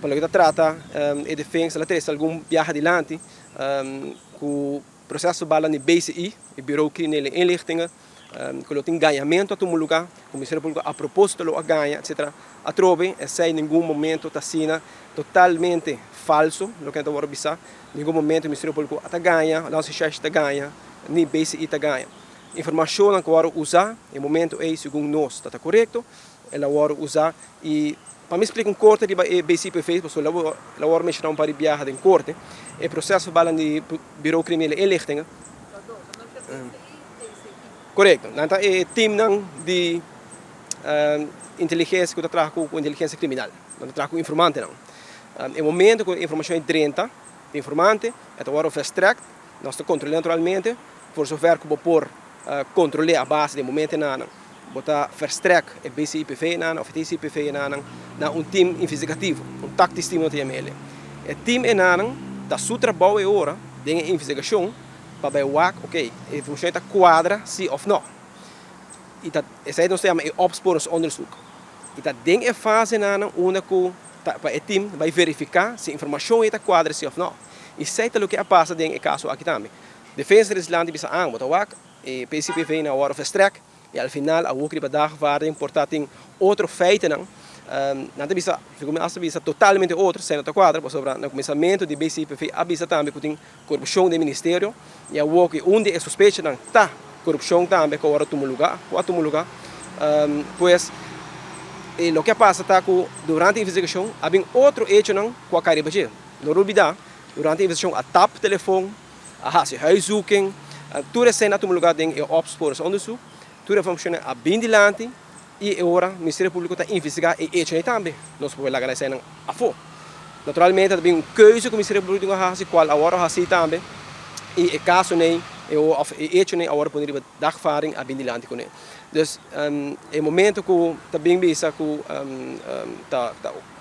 pelo que trata, a defesa ela tem algum viaje adiante, com o processo bala de BCI, o Bureau Criminele Inlichtingen, que ele tem ganhamento a todo lugar, o Ministério Público a propósito lo ganha, etc. A trove, em nenhum momento está sendo totalmente falso, o que a gente vai observar, em nenhum momento o Ministério Público está ganha, a nossa chefe está ganha, nem BCI está ganha. Informação que eu usar, no momento é segundo nós está correto, ela vai usar e para me explicar um corte de BCI fez, porque ela vai mencionar para viagem em corte, o processo bala de Bureau Criminele Inlichtingen. Correto. Então, é time de inteligência que trabalha com inteligência criminal, não trabalha com informante não. No momento que a informação é 30, o informante, é o hora fast track, nós controlamos naturalmente, por software que por controlar a base de momento não, botar fast track é BCIPV não, oficial IPV não, um time investigativo, um tático time no TML. O time é não, da sua trabalho é hora de investigação para ver ok, a informação está quadra, sim ou não. E essa é nós chamamos de opsporingsonderzoek. E está dentro da fase não, onde o time vai verificar se a informação está quadra, sim ou não. E sei o que passa dentro do caso aqui também. Defesa do Islândia bisa botar e PCPV na hora fast track e ao final a outra dag waar importante outro feito não. Nada bisa, bisa totalmente outro, sem outra quadra, por sobre no começamento de BCPV avisa também que tem corrupção do ministério e a outra onde é suspeita não tá corrupção também que agora toma lugar, pois e o que passa tá que durante a investigação havia outro hecho não com a Caribe, não olvidar durante a investigação a tap telefone, a huiszoeking, tudo isso na toma lugar em opsporingsonderzoek, tudo funciona a bem dilante e agora o Ministério Público está investigando e hecho também, nós podemos lá ganhar a fora. Naturalmente havia uma coisa que o Ministério Público faz, qual agora faz também e o caso nem of hecho nem agora poderia dar faring a bem dilante com ele. Dus em momento que também bisa que tá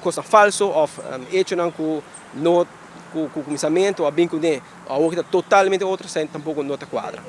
coisa falso of hecho não que no com o começamento a bem com ele, a outra totalmente outra sem tampouco nota quadra.